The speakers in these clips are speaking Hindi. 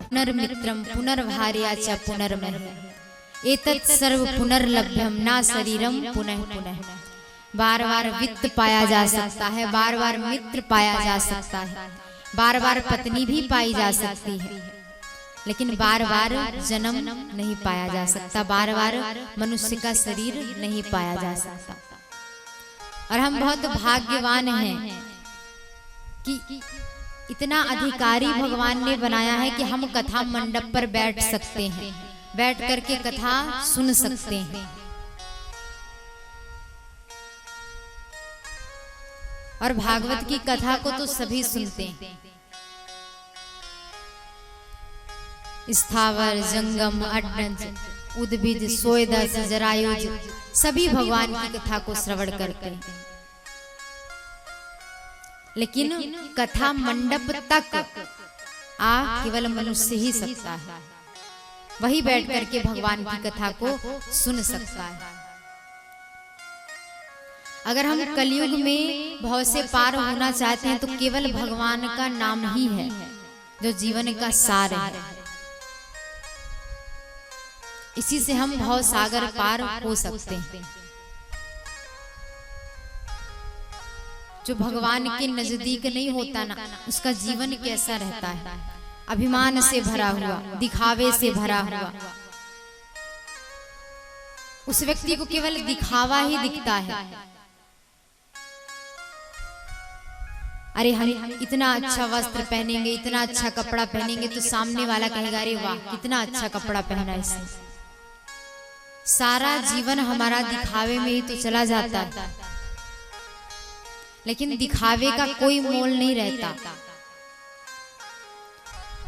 पुनर्मित्रम पुनर्भार्या च पुनर्मह एतत् सर्व पुनर्लभ्यम ना शरीरम पुनः पुनः। बार बार वित्त पाया जा सकता है, बार बार मित्र पाया जा सकता है, बार बार पत्नी भी पाई जा सकती है, लेकिन बार बार जन्म नहीं पाया जा सकता, बार बार मनुष्य का शरीर नहीं पाया जा सकता। और हम बहुत भाग्यवान हैं कि इतना अधिकारी भगवान ने बनाया है कि हम कथा मंडप पर बैठ सकते हैं, बैठ करके कथा सुन सकते हैं। और भागवत की कथा को तो सभी सुनते हैं। स्थावर जंगम अड्डज उद्भिद सोयदस जरायुज सभी भगवान की कथा को श्रवण करते हैं, लेकिन कथा मंडप तक आ केवल मनुष्य ही सकता है, वही बैठ करके भगवान की कथा को सुन सकता है। अगर हम कलयुग में भव से पार होना चाहते हैं तो केवल भगवान का नाम ही है जो जीवन का सार है। इसी से हम भव सागर पार हो सकते हैं। जो भगवान के नजदीक नहीं होता ना, उसका जीवन कैसा रहता है? अभिमान से भरा हुआ, दिखावे से भरा हुआ। उस व्यक्ति को केवल दिखावा ही दिखता है। अरे हम इतना अच्छा वस्त्र पहनेंगे, इतना अच्छा कपड़ा पहनेंगे तो सामने वाला कहेगा अरे वाह कितना अच्छा कपड़ा पहना है इसने। सारा जीवन हमारा दिखावे में ही तो चला जाता है, लेकिन दिखावे का कोई मोल नहीं रहता।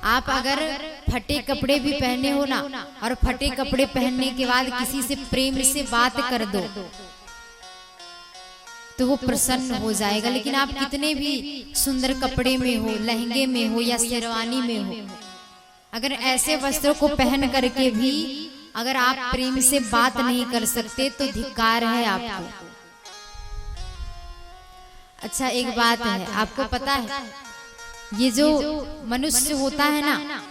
आप अगर फटे कपड़े भी पहने हो ना, और फटे कपड़े पहनने के बाद किसी से प्रेम से बात कर दो तो वो प्रसन्न हो जाएगा। लेकिन आप कितने भी सुंदर कपड़े में हो, लहंगे में हो या शेरवानी में हो, अगर ऐसे वस्त्रों को पहन करके भी अगर आप प्रेम से बात नहीं कर सकते तो धिक्कार है आपको। अच्छा एक बात है, आपको पता है ये जो मनुष्य होता है ना,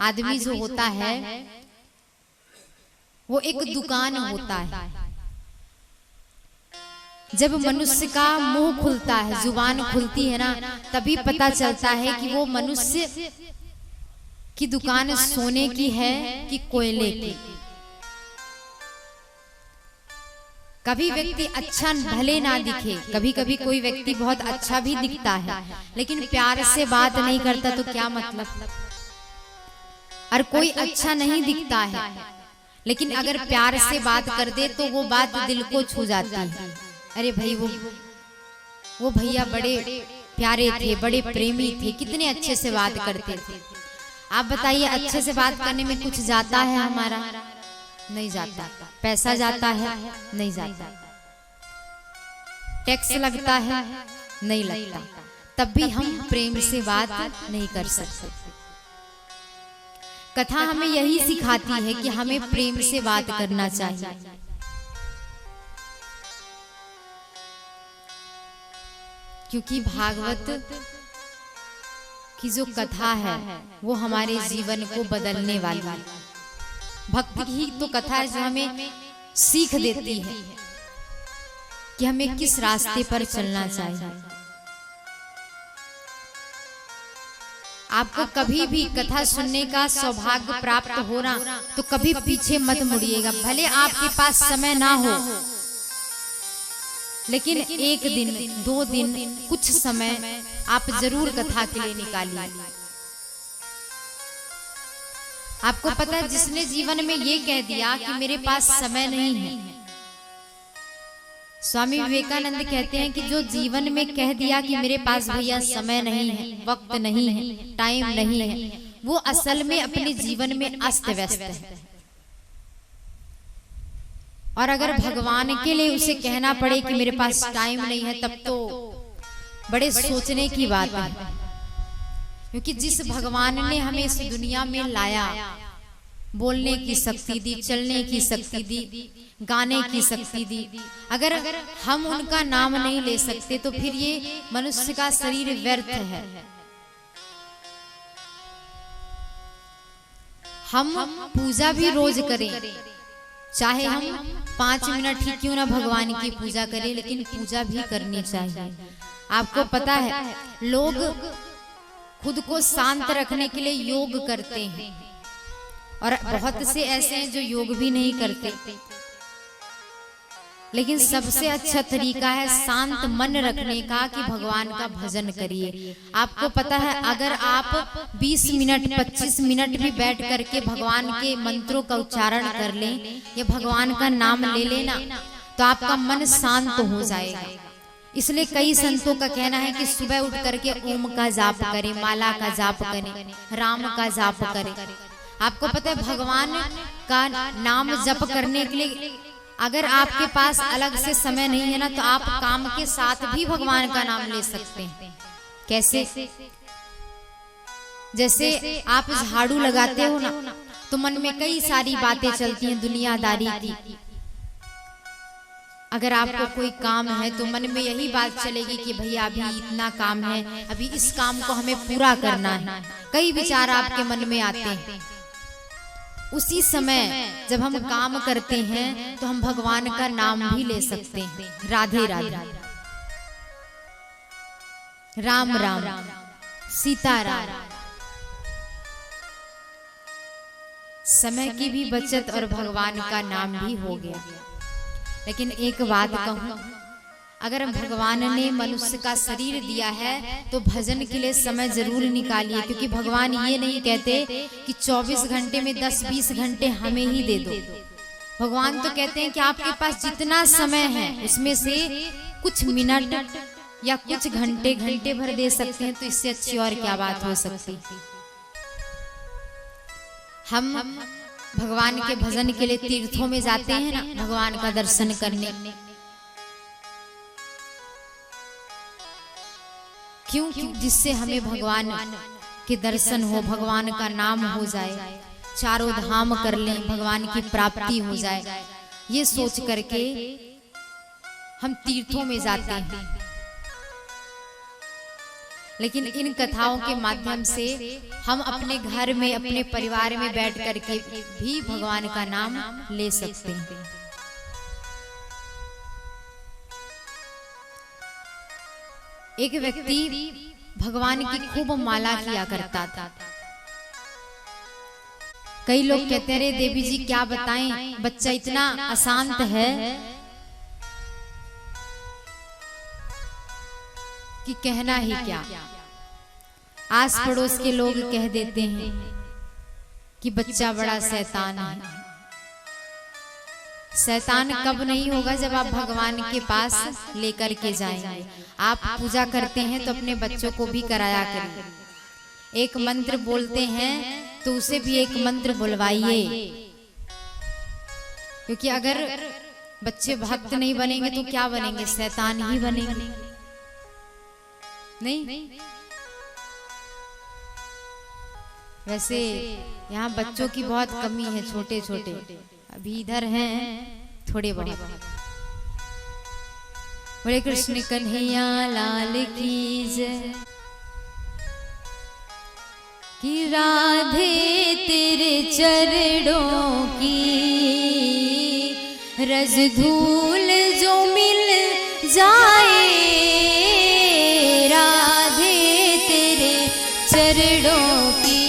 आदमी जो होता है वो एक दुकान होता है। जब मनुष्य का मुंह खुलता है, जुबान खुलती है ना, तभी पता चलता है कि वो मनुष्य की दुकान सोने की है कि कोयले की। कभी व्यक्ति अच्छा भले ना दिखे, कभी कभी कोई व्यक्ति बहुत अच्छा भी दिखता है, लेकिन प्यार से बात नहीं करता तो क्या मतलब। और कोई अच्छा नहीं दिखता है, लेकिन अगर प्यार से बात कर दे तो वो बात दिल को छू जाती है। अरे भाई वो भैया बड़े प्यारे थे, बड़े प्रेमी थे, कितने अच्छे से बात करते थे। आप बताइए अच्छे से बात करने में कुछ जाता है हमारा? नहीं जाता। पैसा जाता है? नहीं जाता। टैक्स लगता है? नहीं लगता। तब भी हम प्रेम से बात नहीं कर सकते। कथा हमें यही सिखाती है कि हमें प्रेम से बात करना चाहिए। क्योंकि भागवत की जो कथा है वो हमारे जीवन को बदलने वाली है। भक्ति ही तो कथा है जो हमें सीख देती है कि हमें किस रास्ते पर चलना चाहिए। आपको कभी भी कथा सुनने का सौभाग्य प्राप्त हो ना, तो कभी पीछे मत मुड़िएगा। भले आपके पास समय ना हो, लेकिन एक दिन, 2 दिन, कुछ समय आप जरूर कथा के लिए निकालिए। आपको पता है जिसने जीवन में ये कह दिया कि मेरे पास समय नहीं है, स्वामी विवेकानंद कहते हैं कि जो जीवन में कह दिया कि मेरे पास भैया समय नहीं है, वक्त नहीं है, टाइम नहीं है, वो असल में अपने जीवन में अस्त व्यस्त है। और अगर भगवान के लिए उसे कहना पड़े कि मेरे पास टाइम नहीं है, तब तो बड़े सोचने की बात है। क्योंकि जिस भगवान ने हमें इस दुनिया में लाया, बोलने की शक्ति दी, चलने की शक्ति दी, गाने की शक्ति दी, अगर हम उनका नाम नहीं ले सकते तो फिर ये मनुष्य का शरीर व्यर्थ है। हम पूजा भी रोज करें, चाहे हम 5 मिनट ही क्यों ना भगवान की पूजा करें, लेकिन पूजा भी करनी चाहिए। आपको पता है लोग खुद को शांत रखने के लिए योग करते हैं, और बहुत से ऐसे हैं जो योग भी नहीं करते, लेकिन सबसे अच्छा तरीका है शांत मन रखने का कि भगवान का भजन करिए। आपको पता है अगर आप 20 मिनट 25 मिनट भी बैठ करके भगवान के मंत्रों का उच्चारण कर लें या भगवान का नाम ले लेना, तो आपका मन शांत हो जाएगा। इसलिए कई संतों का कहना है कि सुबह उठ करके ओम का जाप करें, माला का जाप करें, राम का जाप करें। आपको पता है भगवान का नाम जप करने के लिए अगर आपके पास अलग से समय नहीं है ना, तो आप काम के साथ भी भगवान का नाम ले सकते हैं। कैसे? जैसे आप झाड़ू लगाते हो ना, तो मन में कई सारी बातें चलती हैं दुनियादारी की। अगर आपको कोई काम है तो मन में यही बात चलेगी कि भैया अभी इतना काम है, अभी इस काम को हमें पूरा करना है। कई विचार आपके मन में आते हैं। उसी समय जब हम काम करते हैं तो हम भगवान का नाम भी ले सकते हैं। राधे राधे, राम राम, सीता राम। समय की भी बचत और भगवान का नाम भी हो गया। लेकिन एक बात कहूं, अगर भगवान ने मनुष्य का शरीर दिया है तो भजन के लिए समय जरूर निकालिए, क्योंकि भगवान ये नहीं कहते कि 24 घंटे में 10-20 घंटे हमें ही दे दो। भगवान तो कहते हैं कि आपके पास जितना समय है उसमें से कुछ मिनट या कुछ घंटे भर दे सकते हैं, तो इससे अच्छी और क्या बात हो सकती। हम भगवान के भजन के लिए तीर्थों में जाते हैं ना, भगवान का दर्शन करने। क्यों? जिससे हमें भगवान के दर्शन हो, भगवान का नाम हो जाए, चारों धाम कर लें, भगवान की प्राप्ति हो जाए, ये सोच करके हम तीर्थों में जाते हैं। लेकिन इन कथाओं के माध्यम से हम अपने घर में, अपने परिवार में बैठ करके भी भगवान का नाम ले सकते हैं। एक व्यक्ति भगवान की खूब माला किया करता था। कई लोग कहते हैं, देवी जी क्या बताएं, बच्चा इतना अशांत है कि कहना ही क्या। आस पड़ोस के लोग कह देते हैं कि बच्चा बड़ा शैतान है। शैतान कब नहीं होगा? जब आप भगवान के पास लेकर के जाएंगे। आप पूजा करते हैं तो अपने बच्चों को भी कराया करिए। एक मंत्र बोलते हैं तो उसे भी एक मंत्र बुलवाइए, क्योंकि अगर बच्चे भक्त नहीं बनेंगे तो क्या बनेंगे? शैतान ही बनेंगे। नहीं? वैसे यहाँ बच्चों की बहुत कमी है, छोटे छोटे अभी इधर हैं थोड़े बहुत। बोले कृष्ण कन्हैया लाल की जय। कि राधे तेरे चरणों की रज धूल जो मिल जाए, राधे तेरे चरणों की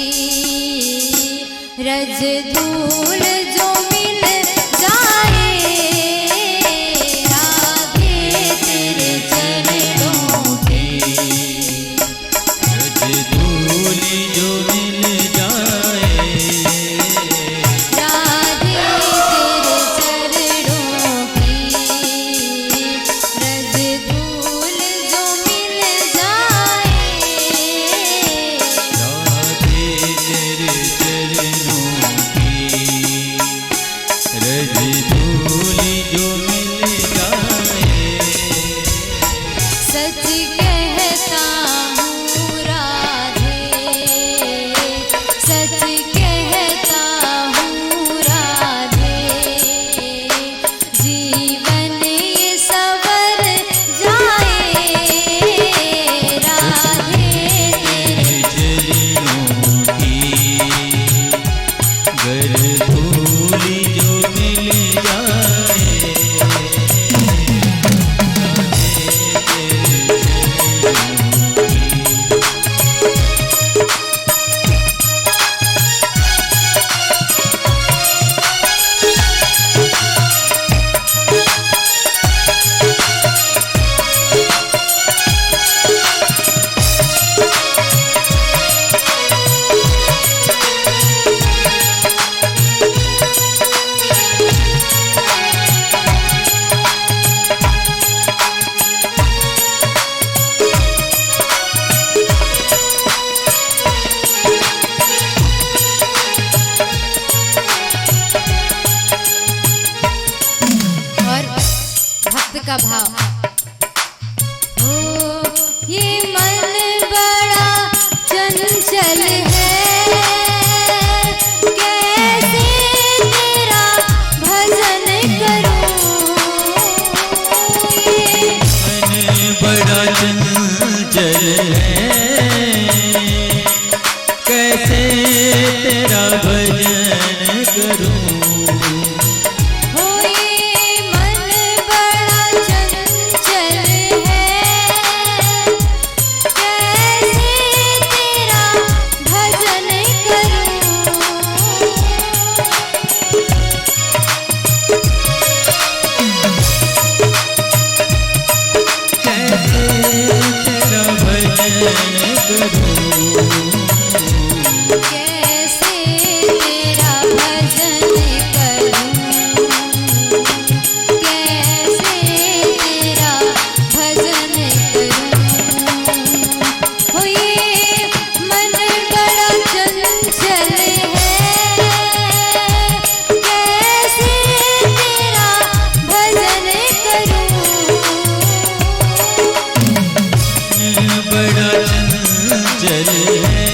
रज धूल जो मिल जाए, राधे तेरे चरणों की रज धूल जो मिल जाए, राधे तेरे चरणों की रज ओ ये मन बड़ा चंचल है, कैसे तेरा भजन करूं। ये मन बड़ा चंचल है, कैसे तेरा भजन करूं। हो ये मन बड़ा चंचल है, कैसे तेरा भजन करूं। कैसे तेरा भजन करूं। कैसे तेरा भजन करूं, कैसे तेरा भजन करूं। हो ये मन बड़ा चंचल है, कैसे तेरा भजन करूं। बड़ा चंचल है,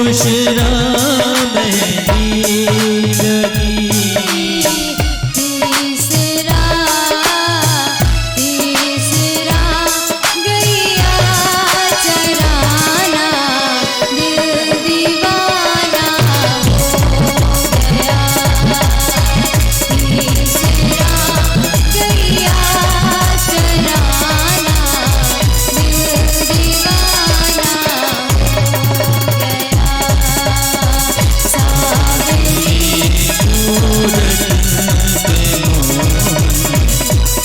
दूसरा मेहंदी लगी। तीसरा तीसरा गैया चराना दिल दीवाना हो गया। तीसरा गैया चराना दिल दीवाना हो गया। सावरी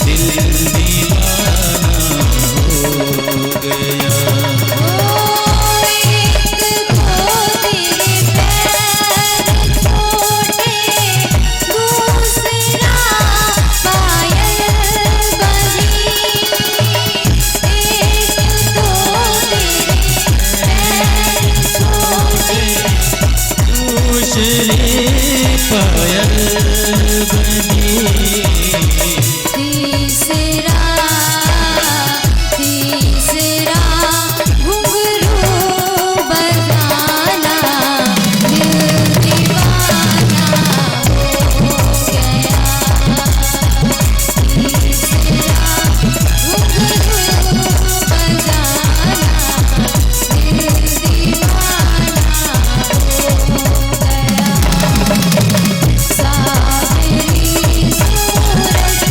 दिल दीवाना हो गया। पायल बनी। तीसरा तीसरा घुंघरू बजाना दिल दीवाना हो गया। तीसरा घुंघरू बजाना दिल दीवाना हो गया। सावरी सूरत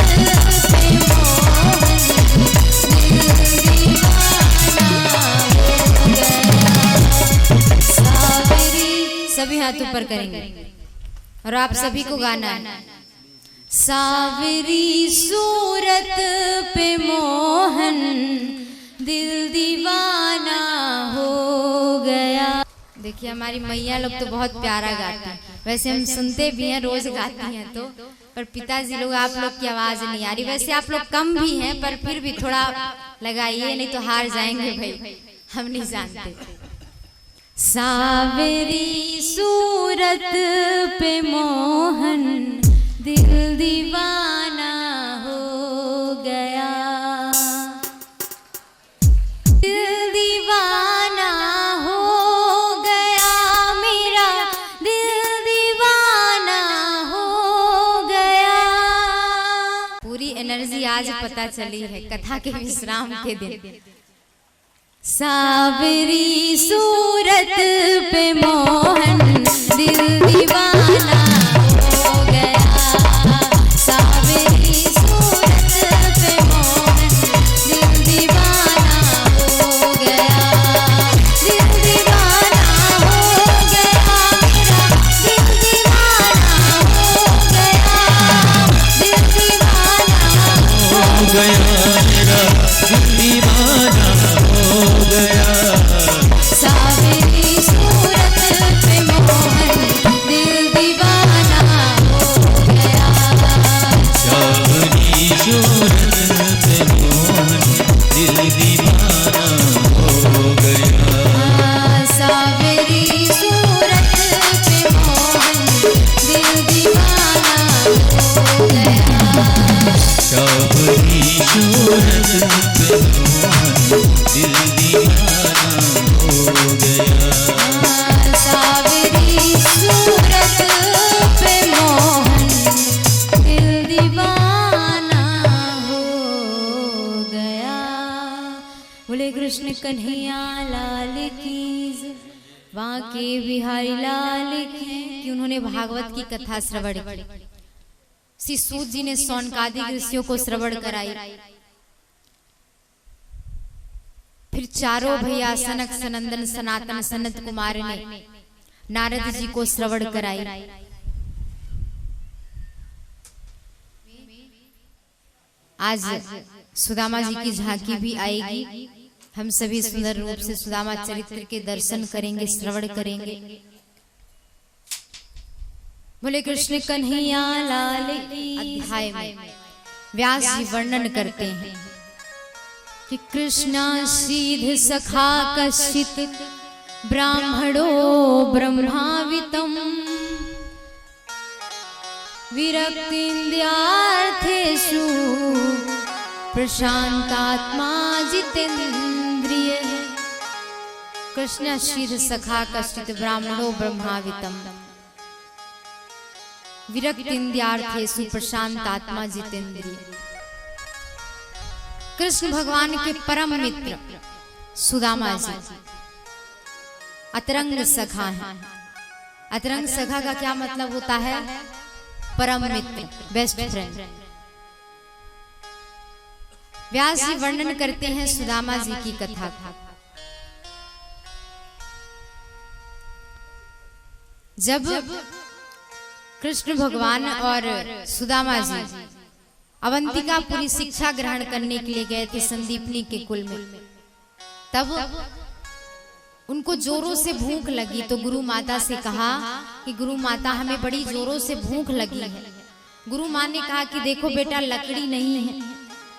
पे मोहन दिल दीवाना हो गया। सावरी सभी हाथ ऊपर करेंगे और आप सभी को गाना है। सावरी सूरत पे मोहन दिल दीवाना हो गया। देखिए हमारी मैया लोग तो बहुत प्यारा गाती हैं। वैसे हम सुनते भी हैं, रोज गाती हैं तो, पर पिताजी लोग आप लोग की आवाज नहीं आ रही। वैसे आप लोग कम भी हैं पर फिर भी थोड़ा लगाइए, नहीं तो हार जाएंगे भाई, हम नहीं जानते। सावरी सूरत पे मोहन दिल दीवाना हो गया। दिल दीवाना हो गया मेरा, दिल दीवाना हो गया। पूरी एनर्जी आज पता चली है कथा के विश्राम के दिन। सावरी सूरत पे मोहन दिल दीवाना हो गया। सावरी सूरत पे मोहन दिल दीवाना हो गया। दिल दीवाना हो गया मेरा, दिल दीवाना हो गया। दिल दीवाना हो गया मेरा दिल दीवाना हो गया। सावरी सूरत पे मोहन दिल दीवाना हो गया। सावरी सूरत पे मोहन दिल दीवाना हो गया। सावरी सूरत पे मोहन दिल दीवाना हो गया। सावरी सूरत पे मोहन दिल दीवाना हो गया। सावरी सूरत पे मोहन दिल दीवाना हो गया। बोले कृष्ण कन्हैया लाल की जय। वहाँ के बिहारी लाल की, कि उन्होंने भागवत की कथा श्रवण की। श्री सूत जी ने सौनकादि ऋषियों को श्रवण कराई। फिर चारों भैया सनक सनंदन सनातन सनत कुमार ने नारद जी को श्रवण कराई। आज सुदामा जी की झांकी भी आएगी। हम सभी सुंदर रूप से सुदामा चरित्र के दर्शन करेंगे, श्रवण करेंगे। बोले कृष्ण कन्हैया लाल की। अध्याय में व्यास जी वर्णन करते हैं कि कृष्णा सीध सखा कश्चित ब्राह्मणो ब्रह्मावितम विरक्तिन्द्रियार्थेषु प्रशांतात्मा जितेन्द्रिय। कृष्ण शीर सखा कश्चित ब्राह्मणो ब्रह्मावितम विरक्तिन्द्यार्थेषु प्रशांतात्मा जितेंद्रिय। कृष्ण भगवान के परम मित्र सुदामा जी अतरंग सखा हैं। अतरंग सखा का क्या मतलब होता है? परम मित्र, बेस्ट फ्रेंड। व्यास जी वर्णन करते हैं सुदामा जी की कथा का। जब कृष्ण भगवान और सुदामा जी अवंतिकापुरी शिक्षा ग्रहण करने के लिए गए थे संदीपनी के कुल में, तब उनको जोरों से भूख लगी तो गुरु माता से कहा कि गुरु माता हमें बड़ी जोरों से भूख लगी है। गुरु माँ ने कहा कि देखो बेटा लकड़ी नहीं है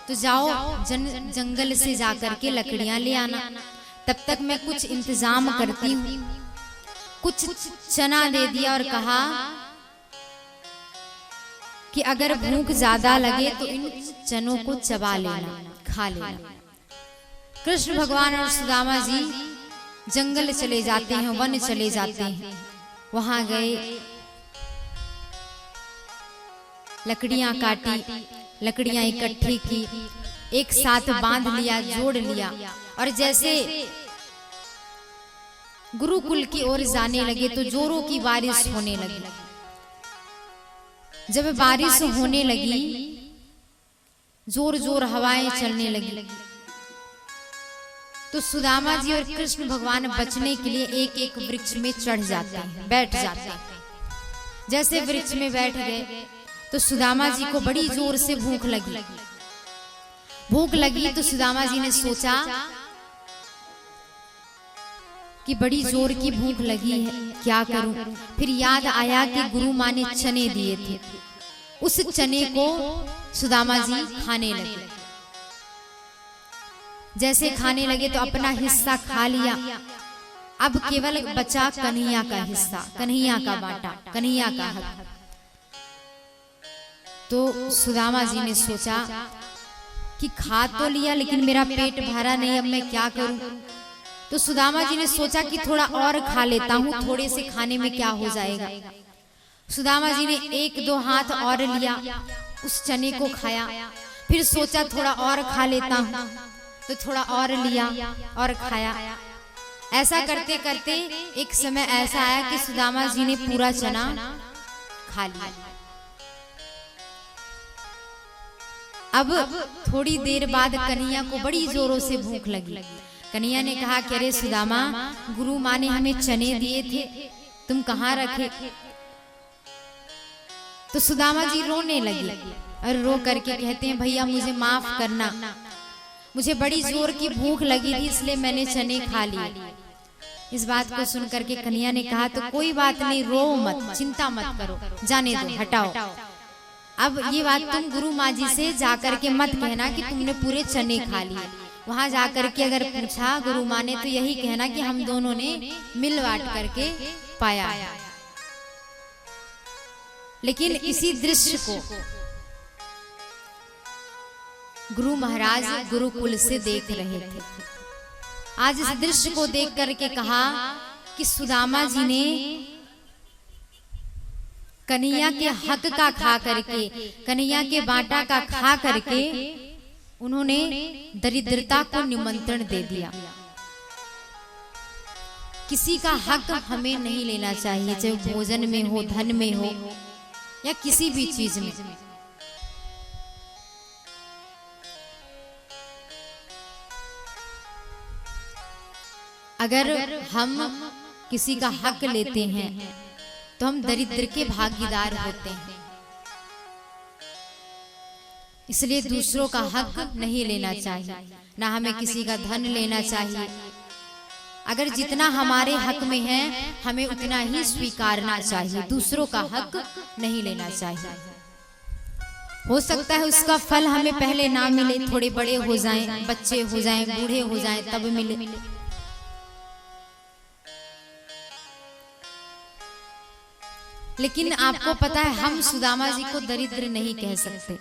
तो जाओ जंगल से जाकर के लकड़ियां ले आना, तब तक मैं कुछ इंतजाम करती हूँ। कुछ चना दे दिया और कहा कि अगर भूख ज्यादा लगे तो इन चनों को चबा लेना, खा लेना। कृष्ण भगवान और सुदामा जी जंगल चले जाते हैं, वन चले जाते हैं। वहां गए, लकड़ियां काटी, लकड़ियां इकट्ठी की, एक साथ बांध लिया, जोड़ लिया और जैसे गुरुकुल की ओर जाने लगे तो जोरों की बारिश होने लगी। जब बारिश होने लगी, जोर जोर हवाएं चलने लगी, तो सुदामा जी और कृष्ण भगवान बचने के लिए एक एक वृक्ष में चढ़ जाते हैं, बैठ जाते हैं। जैसे वृक्ष में बैठ गए तो सुदामा जी को बड़ी जोर से भूख लगी। भूख लगी तो सुदामा जी ने सोचा कि बड़ी जोर की भूख लगी है, क्या करूं? फिर याद आया कि गुरु माँ ने चने दिए थे। उस चने को सुदामा जी खाने लगे। जैसे खाने लगे तो अपना हिस्सा खा लिया। अब केवल बचा कन्हैया का हिस्सा, कन्हैया का बाटा, कन्हैया का हक। तो सुदामा जी ने सोचा कि खा तो लिया लेकिन मेरा पेट भरा नहीं, अब मैं क्या करूं? तो सुदामा जी ने सोचा कि थोड़ा और खा लेता हूं, थोड़े से खाने में क्या हो जाएगा। सुदामा जी ने एक दो हाथ और लिया, उस चने को खाया। फिर सोचा थोड़ा और खा लेता हूं, तो थोड़ा और लिया और खाया। ऐसा करते करते एक समय ऐसा आया कि सुदामा जी ने पूरा चना खा लिया। अब थोड़ी देर बाद कन्हैया को बड़ी जोरों से भूख लगी। कन्हैया ने कहा कि अरे सुदामा, गुरु माँ ने हमें चने दिए थे, तुम कहाँ रखे? तो सुदामा जी रोने लगे और रो करके कहते हैं भैया मुझे माफ करना, मुझे बड़ी जोर की भूख लगी थी इसलिए मैंने चने खा लिए। इस बात को सुन करके कन्हैया ने कहा तो कोई बात नहीं, रो मत, चिंता मत करो, जाने दो, हटाओ। अब ये बात तुम गुरु माँ जी से जाकर के मत कहना कि तुमने पूरे चने खा लिए। वहां जाकर के अगर पूछा गुरु माँ ने तो यही कहना कि हम दोनों ने मिल बांट करके पाया। लेकिन इसी दृश्य को गुरु महाराज गुरुकुल से देख रहे थे। आज इस दृश्य को देख करके कहा कि सुदामा जी ने कन्हैया के हक का खा करके, कन्हैया के बाटा का खा करके उन्होंने दरिद्रता को निमंत्रण दे दिया। किसी का हक हमें नहीं लेना चाहिए, चाहे भोजन में हो, धन में हो या किसी भी चीज में। अगर हम किसी का हक लेते हैं तो हम दरिद्र के भागीदार होते हैं। इसलिए दूसरों का हक नहीं लेना चाहिए, ना हमें किसी का धन लेना चाहिए। अगर जितना हमारे हक में है हमें उतना ही स्वीकारना चाहिए, दूसरों का हक नहीं लेना चाहिए। हो सकता है उसका फल हमें पहले ना मिले, थोड़े बड़े हो जाएं, बच्चे हो जाएं, बूढ़े हो जाएं, तब मिले। लेकिन आपको पता है हम सुदामा जी को दरिद्र नहीं कह सकते।